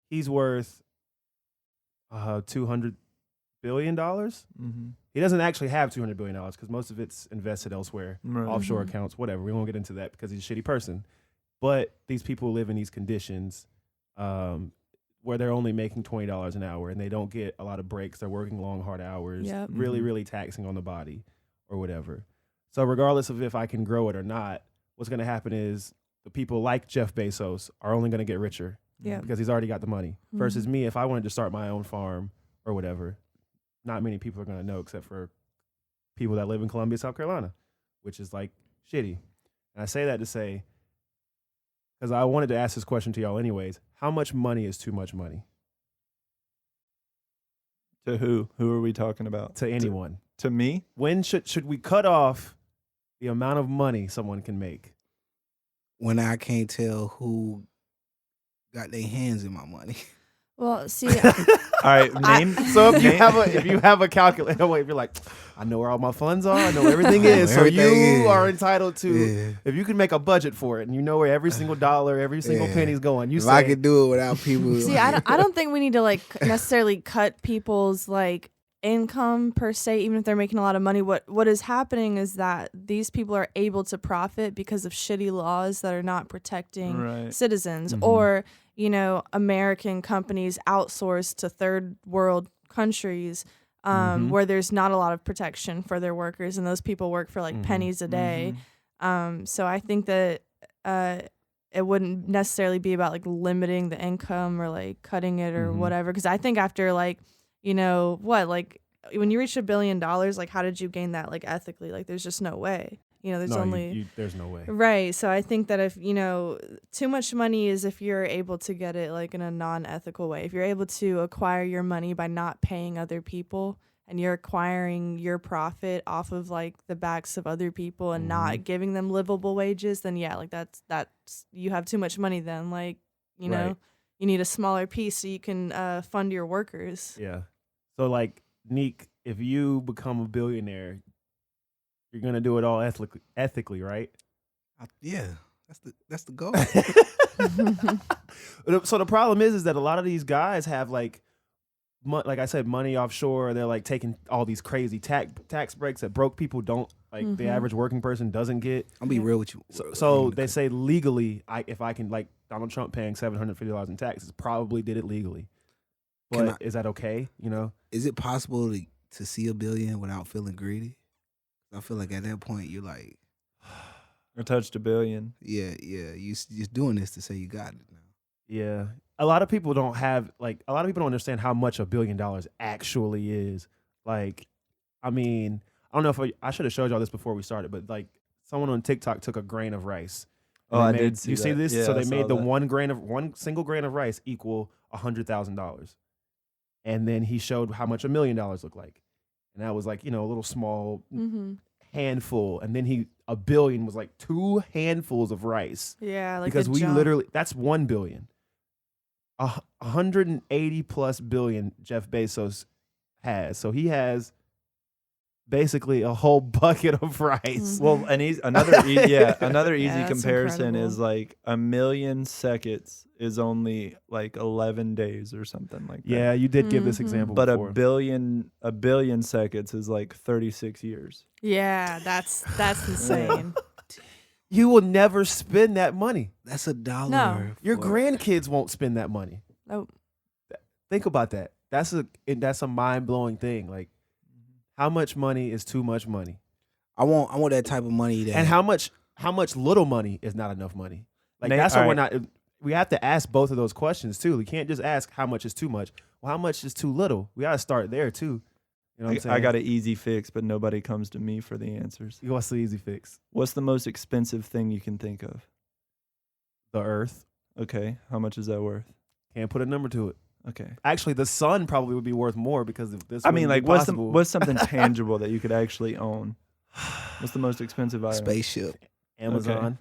he's worth $200 billion. Mm-hmm. He doesn't actually have $200 billion because most of it's invested elsewhere, Right. offshore accounts, whatever. We won't get into that because he's a shitty person. But these people live in these conditions where they're only making $20 an hour and they don't get a lot of breaks. They're working long, hard hours, really, really taxing on the body or whatever. So regardless of if I can grow it or not, what's going to happen is the people like Jeff Bezos are only going to get richer because he's already got the money. Versus me, if I wanted to start my own farm or whatever, not many people are going to know except for people that live in Columbia, South Carolina, which is like shitty. And I say that to say, because I wanted to ask this question to y'all anyways, how much money is too much money? To who? Who are we talking about? To anyone. To me? When should we cut off the amount of money someone can make? When I can't tell who got their hands in my money. Well, see, All right, name. So if you have a calculator, if you're like, I know where all my funds are, I know where everything is. So you are entitled to, if you can make a budget for it and you know where every single dollar, every single penny is going. If I could do it without people. See, I don't think we need to like necessarily cut people's like income per se, even if they're making a lot of money. What is happening is that these people are able to profit because of shitty laws that are not protecting citizens, or American companies outsource to third world countries where there's not a lot of protection for their workers, and those people work for like pennies a day. So I think that it wouldn't necessarily be about like limiting the income or like cutting it or whatever, because I think after like like when you reach $1 billion, like how did you gain that like ethically? Like there's just no way. There's there's no way. Right. So I think that if, too much money is if you're able to get it like in a non-ethical way. If you're able to acquire your money by not paying other people and you're acquiring your profit off of like the backs of other people and not giving them livable wages, then yeah, like that's you have too much money then. Like, you need a smaller piece so you can fund your workers. Yeah. So like, Nique, if you become a billionaire, you're gonna do it all ethically, right? Yeah, that's the goal. So the problem is that a lot of these guys have like I said, money offshore. They're like taking all these crazy tax breaks that broke people don't like. The average working person doesn't get. I'll be real with you. So they say legally, if I can, like Donald Trump paying $750 in taxes, probably did it legally. But is that okay? Is it possible to see $1 billion without feeling greedy? I feel like at that point you're like, I touched $1 billion. Yeah. You just doing this to say you got it now. Yeah. A lot of people don't understand how much $1 billion actually is. Like, I mean, I don't know if I should have showed y'all this before we started, but like someone on TikTok took a grain of rice. I did see you that. see this? Yeah, so they made the that. one single grain of rice equal $100,000. And then he showed how much $1 million looked like. And that was like, a little small handful. And then $1 billion was like 2 handfuls of rice. Yeah, like because we literally, that's 1 billion. 180 plus billion Jeff Bezos has. So he has basically a whole bucket of rice. Well, and another easy comparison incredible. is like 1 million seconds is only like 11 days or something like that. Yeah, you did give this example but before. a billion seconds is like 36 years. Yeah, that's insane. You will never spend that money. That's $1. No. Your grandkids won't spend that money. Nope. Think about that. That's a mind-blowing thing. Like, how much money is too much money? I want that type of money that. And how much little money is not enough money? Like, that's why we're not. We have to ask both of those questions too. We can't just ask how much is too much. Well, how much is too little? We got to start there too. You know what I'm saying? I got an easy fix, but nobody comes to me for the answers. What's the easy fix? What's the most expensive thing you can think of? The Earth. Okay, how much is that worth? Can't put a number to it. Okay. Actually, the sun probably would be worth more because of this. I mean, like, what's something tangible that you could actually own? What's the most expensive item? Spaceship. Amazon. Okay.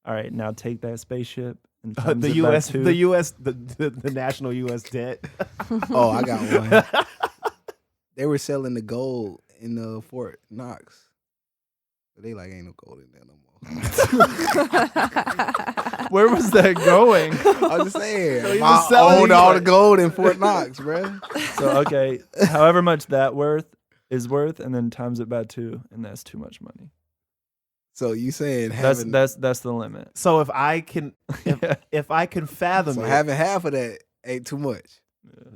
All right, now take that spaceship and the national U.S. debt. Oh, I got one. They were selling the gold in Fort Knox. They like ain't no gold in there no more. Where was that going? I'm just saying. So he I was selling owned these, all like- the gold in Fort Knox, bro. So okay, however much that is worth, and then times it by 2, and that's too much money. So you saying That's having that's the limit. So if I can fathom so it, having half of that ain't too much.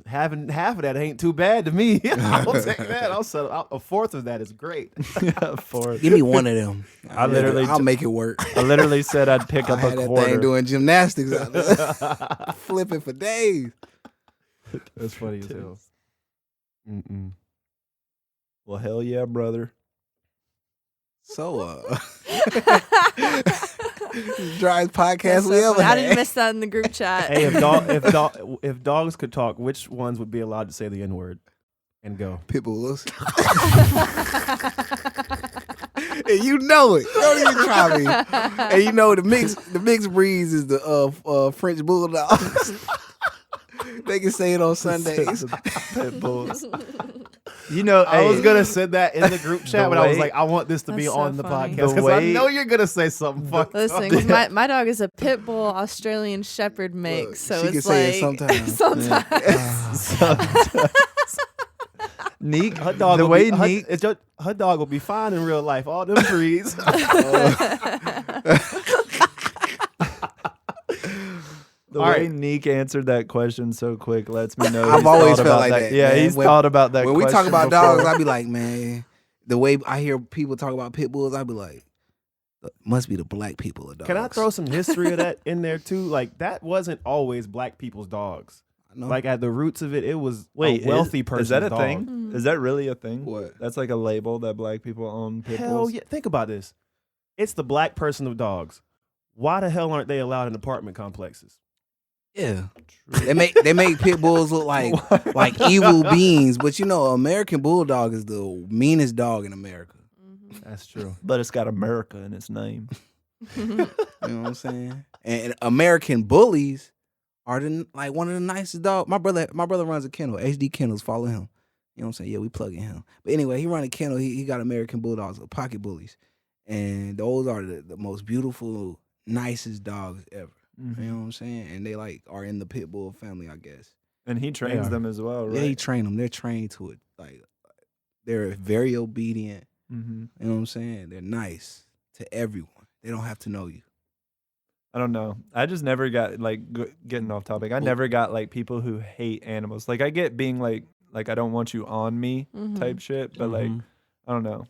having half of that ain't too bad to me. I'll take that. I'll settle. A fourth of that is great. Yeah, 4. Give me one of them. I'll make it work. I literally said I'd pick I up had a that quarter. thing doing gymnastics out there, flipping for days. That's funny as hell. Mm-mm. Well, hell yeah, brother. So, driest podcast That's we so ever funny. I had. didn't miss that in the group chat. Hey, if dogs could talk, which ones would be allowed to say the N word and go? Pit bulls. And you know it. Don't even try me. And you know the mixed breeds is the French bulldogs. They can say it on Sundays. Pit bulls. You know, I was hey, gonna send that in the group chat, but I was way- like, I want this to be That's so on the funny. podcast The because I way- know you're gonna say something fucked Listen, up. 'cause my dog is a pit bull Australian Shepherd mix, Look, so she it's can say it like sometimes. Nique, Her dog the will way be, her, Nique, it's just- her dog will be fine in real life. All them breeds. the All way right. Nique answered that question so quick lets me know. I've he's always thought felt about like that, Yeah, man. he's When- thought about that. When we talk question about before. dogs, I be like, man, the way I hear people talk about pit bulls, I be like, must be the black people of dogs. Can I throw some history of that in there too? Like that wasn't always black people's dogs. I know. Like at the roots of it, it was Wait, a wealthy person's is that a dog. thing? Mm. Is that really a thing? What? That's like a label that black people own pit Hell bulls. yeah! Think about this. It's the black person of dogs. Why the hell aren't they allowed in apartment complexes? Yeah. They make pit bulls look like evil beings, but you know, American Bulldog is the meanest dog in America. That's true. But it's got America in its name. You know what I'm saying? And American bullies are like one of the nicest dogs. My brother runs a kennel. HD Kennels, follow him. You know what I'm saying? Yeah, we plugging him. But anyway, he run a kennel. He got American Bulldogs, pocket bullies, and those are the most beautiful, nicest dogs ever. Mhm. You know what I'm saying? And they like are in the pit bull family, I guess. And he trains are. them as well, right? Yeah, he train them. They're trained to it. Like they're very obedient. Mm-hmm. You know what I'm saying? They're nice to everyone. They don't have to know you. I don't know. I just never got like getting off topic. I never got like people who hate animals. Like I get being like I don't want you on me type shit, but like Mhm. I don't know.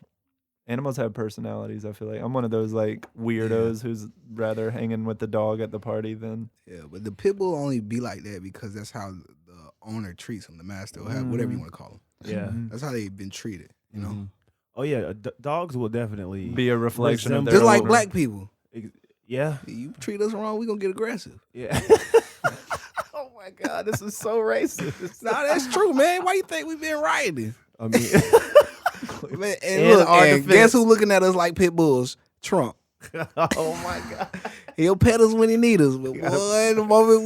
Animals have personalities. I feel like I'm one of those like weirdos who's rather hanging with the dog at the party than. Yeah, but the pit bull only be like that because that's how the owner treats them, the master, or whatever you want to call them. Yeah. Mhm. That's how they've been treated. You know, Mhm. Oh yeah, dogs will definitely Be a reflection of Resemble- their just like owner. black people. Yeah. You treat us wrong, we gonna get aggressive. Yeah. Oh my God, this is so racist. Nah, that's true, man. Why you think we been rioting? I mean, Man, In and look, our and defense. guess who looking at us like pit bulls? Trump. oh my God. He'll pet us when he need us, but boy, the moment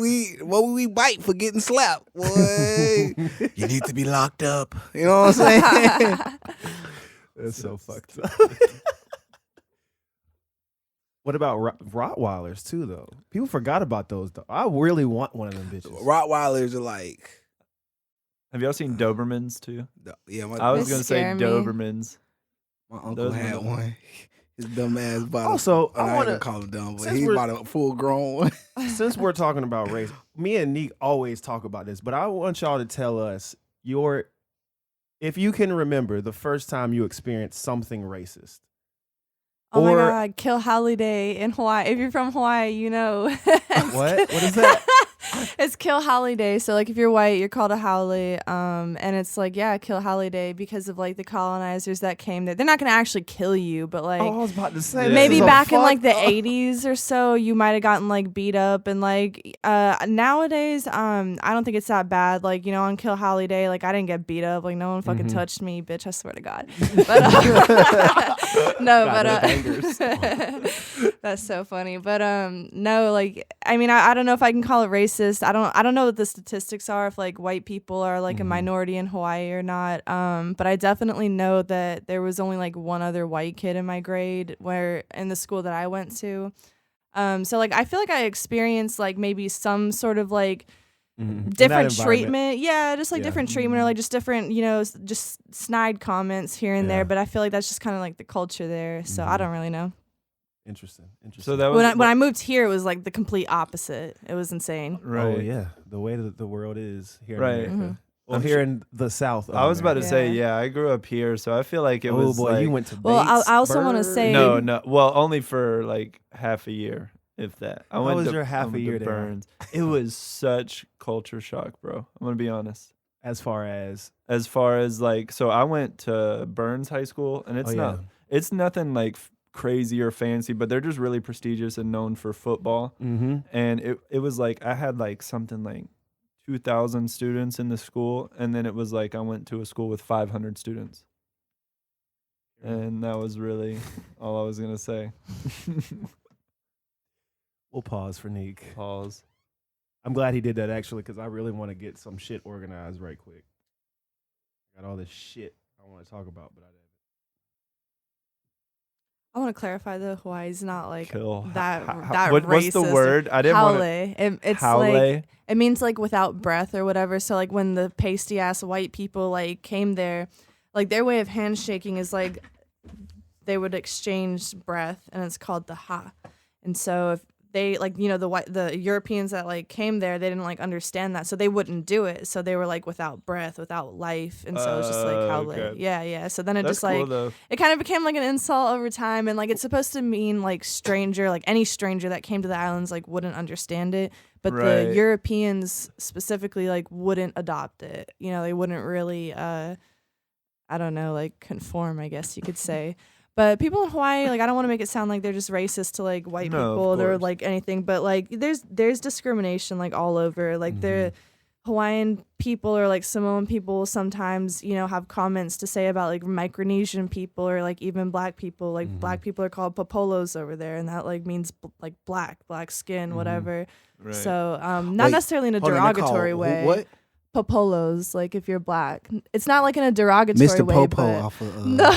we bite for getting slapped, boy, you need to be locked up. You know what I'm saying? That's so fucked up. What about Rottweilers too, though? People forgot about those. I really want one of them bitches. Rottweilers are like, Have y'all seen Dobermans too? yeah. I was They gonna say scare me. Dobermans. My uncle Those had ones- one. His dumb ass bought. Also, I I ain't want gonna to. call him dumb, but since he we're- bought a full grown one. Since we're talking about race, me and Nique always talk about this, but I want y'all to tell us if you can remember the first time you experienced something racist. Oh my Or- God, Kill Holiday in Hawaii. If you're from Hawaii, you know. What? What is that? It's Kill Holiday. So like if you're white, you're called a haole. And it's like, yeah, Kill Holiday because of like the colonizers that came there. They're not gonna actually kill you, but like Oh, I was about to say. Yeah. maybe this is back in like fucked the up. 80s or so, you might have gotten like beat up and like nowadays, I don't think it's that bad. Like, you know, on Kill Holiday, like I didn't get beat up. Like no one fucking touched me, bitch. I swear to God. But no, God, but those bangers. that's so funny. But no, like I mean, I don't know if I can call it racist. racist. I don't know what the statistics are if like white people are like a minority in Hawaii or not. But I definitely know that there was only like one other white kid in my grade where in the school that I went to. So like I feel like I experienced like maybe some sort of like different treatment. Yeah, just like different treatment or like just different, just snide comments here and there. But I feel like that's just kind of like the culture there. So I don't really know. Interesting. So that was when I moved here, it was like the complete opposite. It was insane. right. Oh yeah, the way that the world is here Right. in America. Well, here in the South. Of I was about to America. say, I grew up here, so I feel like it was. Oh boy, like, you went to. Well, Bates, I also want to Bird. say No. Well, only for like half a year, if that. I How went was to, your half I a went to year there? Burns. It was such culture shock, bro. I'm gonna be honest. As far as like, so I went to Burns High School, and it's nothing like crazy or fancy, but they're just really prestigious and known for football. And it was like I had like something like 2,000 students in the school, and then it was like I went to a school with 500 students, and that was really all I was gonna say. We'll pause for Nique. Pause. I'm glad he did that actually, because I really want to get some shit organized right quick. I got all this shit I want to talk about, but I want to clarify though, Hawaii's not like Kill. that What's racist. the word? I didn't want Haole. It's Haole? like it means like without breath or whatever. So like when the pasty ass white people like came there, like their way of handshaking is like they would exchange breath, and it's called the ha. And so if they like the Europeans that like came there, they didn't like understand that, so they wouldn't do it. So they were like without breath, without life, and so it's just like how okay. yeah. So then it That's just like cool, though. it kind of became like an insult over time, and like it's supposed to mean like stranger, like any stranger that came to the islands like wouldn't understand it, but Right. the Europeans specifically like wouldn't adopt it. They wouldn't really I don't know, like conform, I guess you could say. But people in Hawaii, like I don't want to make it sound like they're just racist to like white No, of people or course. like anything, but like there's discrimination like all over. Like the Hawaiian people or like Samoan people sometimes, have comments to say about like Micronesian people or like even black people. Like black people are called popolos over there, and that like means like black skin, whatever. Right. So not Wait, necessarily in a hold on, they're derogatory called way. What? Popolos, like if you're black. It's not like in a derogatory Mr. way. Popo but off of no.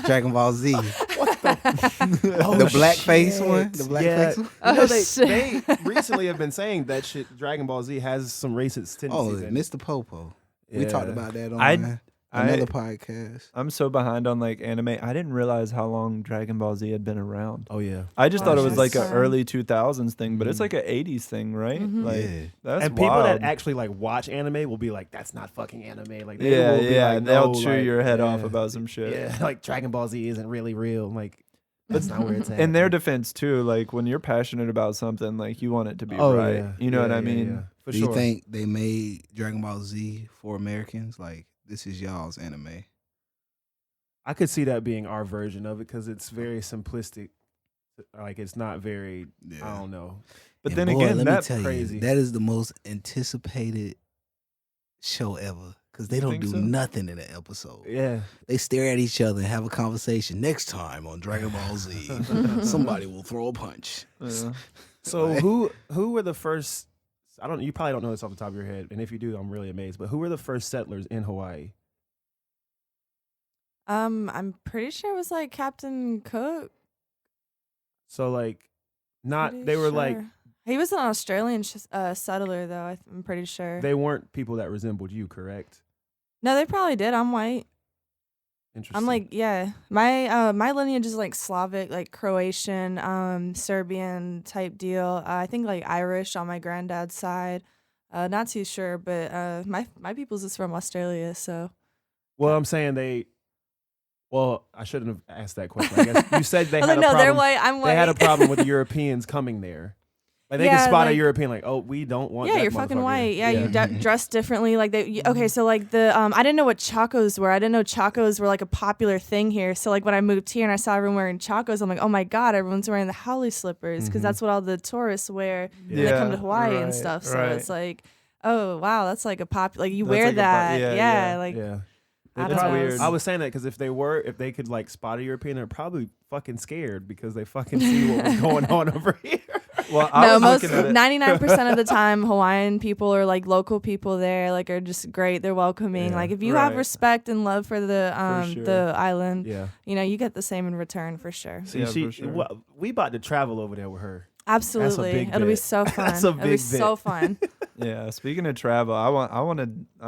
Dragon Ball Z. Oh, The blackface shit. one? The blackface Yeah. one? Oh, they shit. recently have been saying that shit. Dragon Ball Z has some racist tendencies. Oh, in it. Mr. Popo. We talked about that on I- another podcast. I'm so behind on like anime. I didn't realize how long Dragon Ball Z had been around. Oh yeah, I just thought it was like that's an sad. early 2000s thing, but it's like an 80s thing, right? Like Yeah. that's and people wild. that actually like watch anime will be like, "That's not fucking anime." Like, they yeah, will be like, they'll "No, chew like, your head yeah, off about some shit. Yeah, like Dragon Ball Z isn't really real. I'm like, that's not where it's at. In their defense too, like when you're passionate about something, like you want it to be oh right. yeah, You know Yeah, what I yeah, mean? yeah. For Do sure. you think they made Dragon Ball Z for Americans? Like, this is y'all's anime. I could see that being our version of it because it's very simplistic. Like it's not very. I don't know. But And then boy, again, let me that's tell crazy. you, that is the most anticipated show ever. Because they You don't think do so? nothing in the episode. Yeah. They stare at each other and have a conversation. Next time on Dragon Ball Z, somebody will throw a punch. So who were the first? I don't. You probably don't know this off the top of your head, and if you do, I'm really amazed. But who were the first settlers in Hawaii? I'm pretty sure it was like Captain Cook. So like, not Pretty they were like sure. He was an Australian settler though. I'm pretty sure. they weren't people that resembled you, correct? No, they probably did. I'm white. Interesting. I'm like, yeah. My lineage is like Slavic, like Croatian, Serbian type deal. I think like Irish on my granddad's side. Not too sure, but my people's is from Australia, so. Well, I'm saying they. Well, I shouldn't have asked that question. I guess you said they I was had like, a no, they're problem. white. I'm white. They had a problem with the Europeans coming there. Like they Yeah, can spot a like- European, like, oh, we don't want. Yeah, that you're fucking motherfucker. white. Yeah, you dress differently. Like okay, so like the I didn't know what chacos were. I didn't know chacos were like a popular thing here. So like when I moved here and I saw everyone wearing chacos, I'm like, oh my god, everyone's wearing the haole slippers because that's what all the tourists wear when they come to Hawaii and stuff. So it's like, oh wow, that's like a like you That's wear like a that. yeah. Like Yeah. I That's don't know. weird. I was saying that because if they could like spot a European, they're probably fucking scared because they fucking see what was going on over here. Well, I No, was most looking at it. 99% of the time, Hawaiian people or like local people there like are just great. They're welcoming. Yeah. Like if you have Right. respect and love for the sure. the island, Yeah. you know, you get the same in return for sure. See, Yeah, she, for sure. we about to travel over there with her. Absolutely, big it'll be bet. so fun. That's a It'll be big so bet. fun. Yeah, speaking of travel, I want to